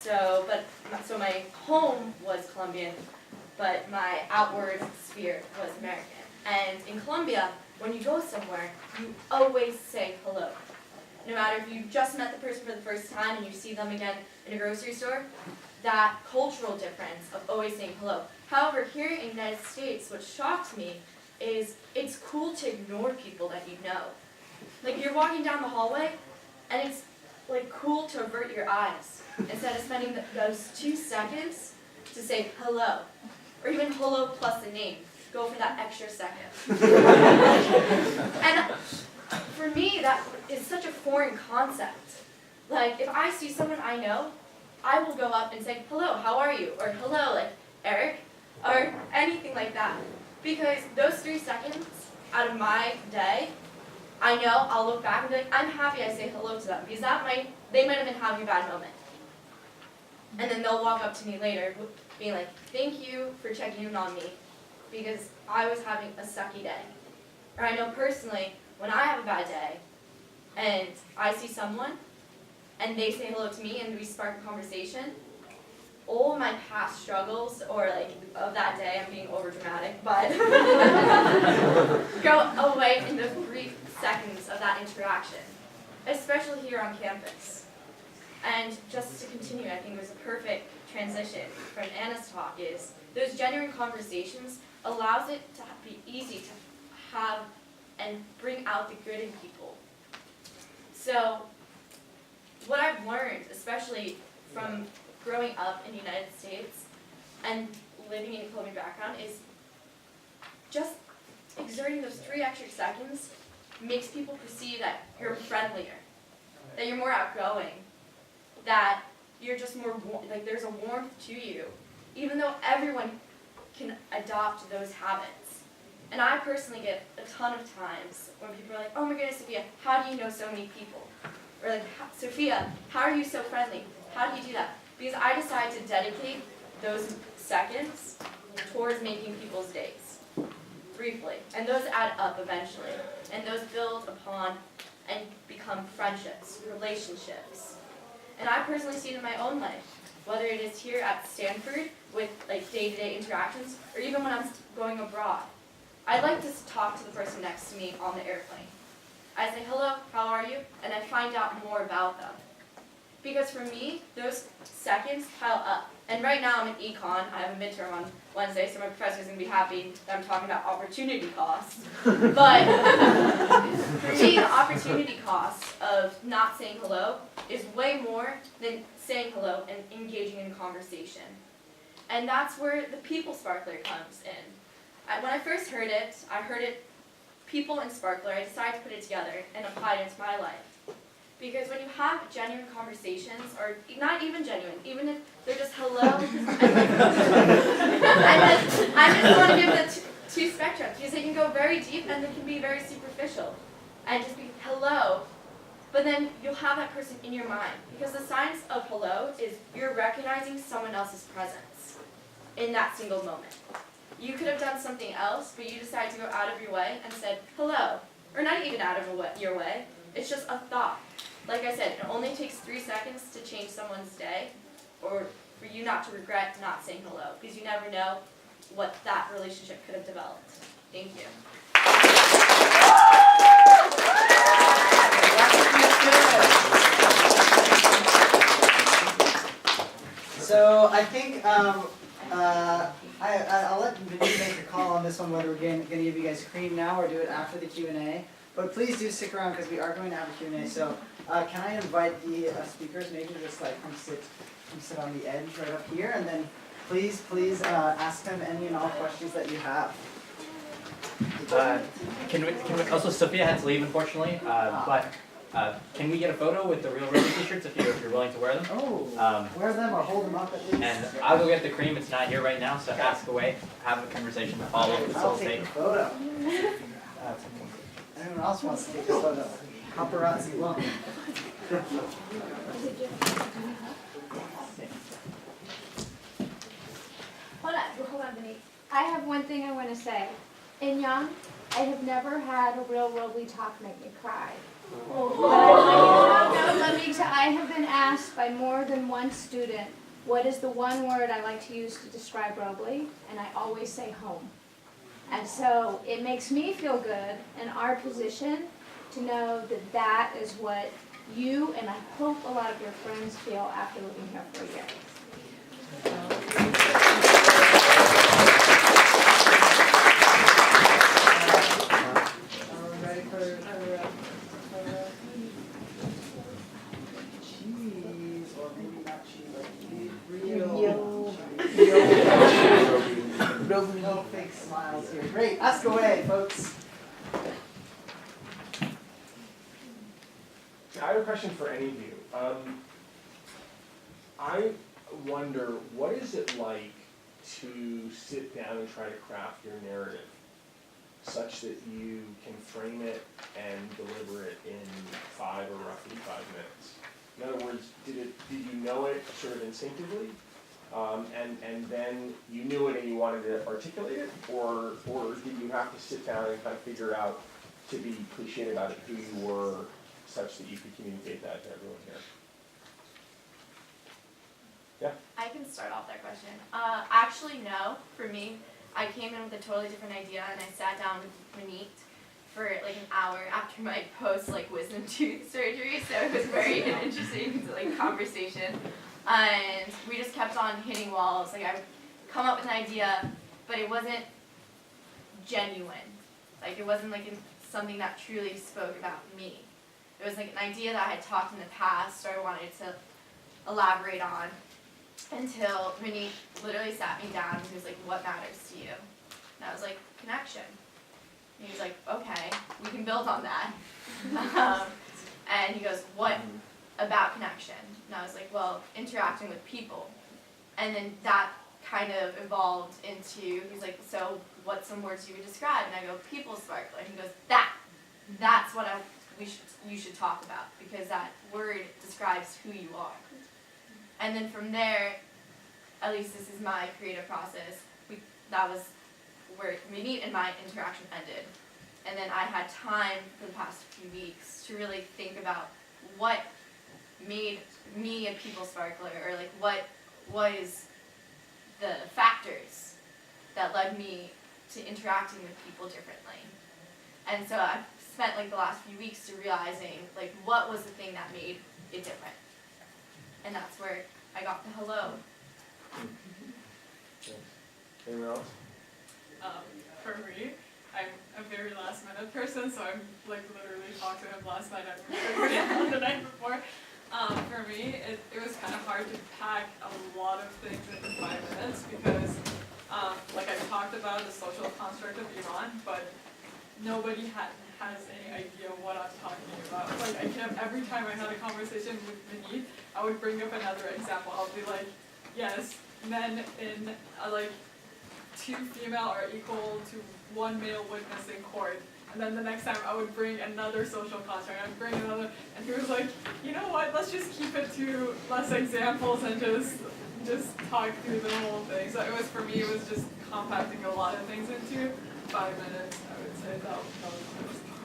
So my home was Colombian, but my outward sphere was American. And in Colombia, when you go somewhere, you always say hello. No matter if you just met the person for the first time and you see them again in a grocery store, that cultural difference of always saying hello. However, here in the United States, what shocked me is it's cool to ignore people that you know. Like, you're walking down the hallway, and it's like cool to avert your eyes instead of spending those 2 seconds to say hello, or even hello plus a name. Go for that extra second. And for me, that is such a foreign concept. Like, if I see someone I know, I will go up and say, hello, how are you? Or hello, like, Eric, or anything like that. Because those 3 seconds out of my day, I know I'll look back and be like, I'm happy I say hello to them, because they might have been having a bad moment. And then they'll walk up to me later being like, thank you for checking in on me, because I was having a sucky day. Or I know personally, when I have a bad day, and I see someone, and they say hello to me, and we spark a conversation, all my past struggles, or like of that day, I'm being overdramatic, but go away in those brief seconds of that interaction, especially here on campus. And just to continue, I think it was a perfect transition from Anna's talk, is those genuine conversations allows it to be easy to have and bring out the good in people. So what I've learned, especially from growing up in the United States and living in a Colombian background, is just exerting those 3 extra seconds makes people perceive that you're friendlier, that you're more outgoing, that you're just more, like there's a warmth to you, even though everyone can adopt those habits. And I personally get a ton of times when people are like, oh my goodness, Sophia, how do you know so many people? Or like, Sophia, how are you so friendly? How do you do that? Because I decided to dedicate those seconds towards making people's days, briefly. And those add up eventually. And those build upon and become friendships, relationships. And I personally see it in my own life, whether it is here at Stanford with like day-to-day interactions, or even when I'm going abroad. I like to talk to the person next to me on the airplane. I say, hello, how are you? And I find out more about them. Because for me, those seconds pile up. And right now I'm in econ. I have a midterm on Wednesday, so my professor's going to be happy that I'm talking about opportunity costs. But for me, the opportunity cost of not saying hello is way more than saying hello and engaging in conversation. And that's where the people sparkler comes in. When I first heard it, people and sparkler. I decided to put it together and apply it into my life. Because when you have genuine conversations, or not even genuine, even if they're just hello, I just want to give the 2 spectrums, because they can go very deep and they can be very superficial. And just be hello, but then you'll have that person in your mind. Because the science of hello is you're recognizing someone else's presence in that single moment. You could have done something else, but you decided to go out of your way and said hello. Or not even out of your way, it's just a thought. Like I said, it only takes 3 seconds to change someone's day, or for you not to regret not saying hello, because you never know what that relationship could have developed. Thank you. So I think I'll let Vinny make a call on this one, whether we're going to give you guys cream now or do it after the Q&A. But please do stick around because we are going to have a Q&A. So can I invite the speakers maybe just like come sit on the edge right up here, and then please ask them any and all questions that you have. Can we also, Sophia had to leave unfortunately, but can we get a photo with the real Roble t-shirts if you're willing to wear them? Oh, wear them or hold them up at least. And I'll go get the cream. It's not here right now, so ask away, have a conversation, follow, I'll take facilitate. a photo. Anyone else wants to take a photo? Paparazzi lump. Hold on, Vinny. I have one thing I want to say. In young, I have never had a real Roble talk make me cry. I have been asked by more than one student, what is the one word I like to use to describe Roble? And I always say home. And so it makes me feel good in our position to know that that is what you and I hope a lot of your friends feel after living here for a year. Ready for cheese, or maybe not cheese, like real cheese. No fake smiles here. Great, ask away, folks. I have a question for any of you. I wonder, what is it like to sit down and try to craft your narrative such that you can frame it and deliver it in roughly 5 minutes? In other words, did you know it sort of instinctively, and then you knew it and you wanted to articulate it, or did you have to sit down and kind of figure out, to be cliched about it, who you were, such that you could communicate that to everyone here? Yeah? I can start off that question. Actually, no. For me, I came in with a totally different idea, and I sat down with Monique for like an hour after my wisdom tooth surgery. So it was very interesting conversation, and we just kept on hitting walls. Like I would come up with an idea, but it wasn't genuine. Like it wasn't something that truly spoke about me. It was like an idea that I had talked in the past, or I wanted to elaborate on, until Monique literally sat me down and he was like, "What matters to you?" And I was like, "Connection." And he was like, "Okay, we can build on that." And he goes, "What about connection?" And I was like, "Well, interacting with people." And then that kind of evolved into, he's like, "So what's some words you would describe?" And I go, "People sparkler." And he goes, that's what you should talk about, because that word describes who you are." And then from there, at least this is my creative process, that was where Monique and my interaction ended. And then I had time for the past few weeks to really think about what made me a people sparkler, or what was the factors that led me to interacting with people differently. And so I spent the last few weeks to realizing what was the thing that made it different. And that's where I got the hello. Anyone else? For me, I'm a very last minute person, so I'm literally talked to him last night. I figured it out the night before. For me, it was kind of hard to pack a lot of things into 5 minutes because, I talked about the social construct of Iran, but nobody has any idea what I'm talking about. Every time I had a conversation with Monique, I would bring up another example. I'll be like, yes, men in 2 female are equal to 1 male witness in court. And then the next time I would bring another social construct, I'd bring another, and he was like, "You know what, let's just keep it to less examples and just talk through the whole thing." So for me, it was just compacting a lot of things into 5 minutes, I would say. That was the hardest part.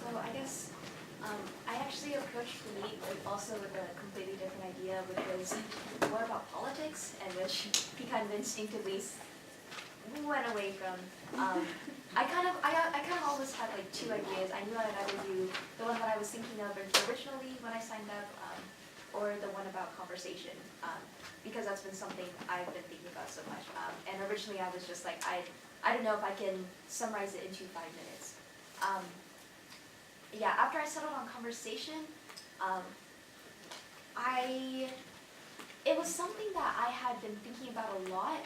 So I guess I actually approached Philippe also with a completely different idea, which was more about politics, and which he kind of instinctively went away from. I kind of always had 2 ideas. I knew I'd either do the one that I was thinking of originally when I signed up, or the one about conversation, because that's been something I've been thinking about so much. And originally I was just I don't know if I can summarize it into 5 minutes. Yeah, after I settled on conversation, it was something that I had been thinking about a lot,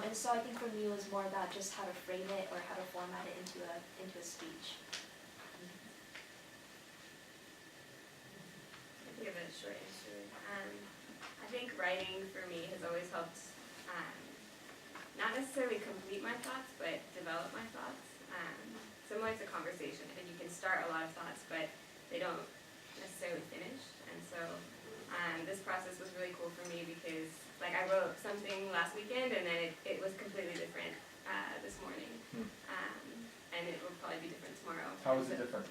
and so I think for me it was more about just how to frame it or how to format it into a speech. I can give it a short answer. I think writing for me has always helped not necessarily complete my thoughts, but develop my thoughts. Similar to conversation, and you can start a lot of thoughts, but they don't necessarily finish. And so this process was really cool for me because I wrote something last weekend, and then it was completely different this morning. and it will probably be different tomorrow. How is it different?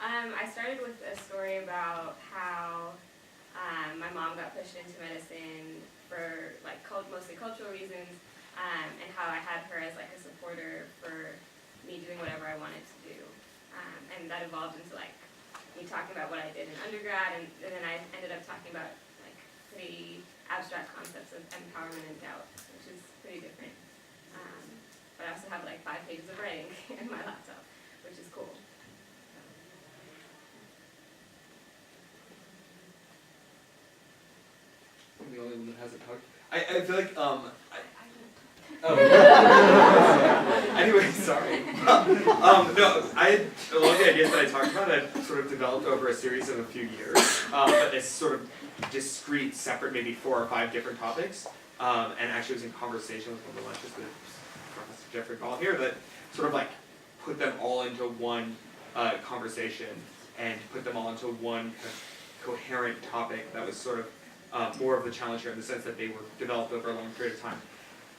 I started with a story about how my mom got pushed into medicine for like mostly cultural reasons, and how I had her as like a supporter for me doing whatever I wanted to do, and that evolved into like me talking about what I did in undergrad, and then I ended up talking about like pretty abstract concepts of empowerment and doubt, which is pretty different. But I also have like 5 pages of writing in my laptop, which is cool. I'm the only one that hasn't talked. I feel like anyway, sorry. No, a lot of the ideas that I talked about I've sort of developed over a series of a few years, but as sort of discrete, separate, maybe 4 or 5 different topics. And actually was in conversation with one of the lunches with Professor Jeffrey Ball here that sort of like put them all into one conversation and put them all into one kind of coherent topic that was sort of more of the challenge here in the sense that they were developed over a long period of time.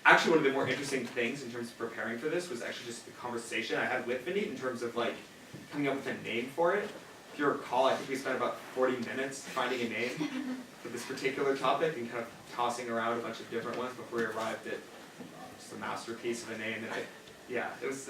Actually, one of the more interesting things in terms of preparing for this was actually just the conversation I had with Vinny in terms of like coming up with a name for it. If you recall, I think we spent about 40 minutes finding a name for this particular topic and kind of tossing around a bunch of different ones before we arrived at just a masterpiece of a name. And it was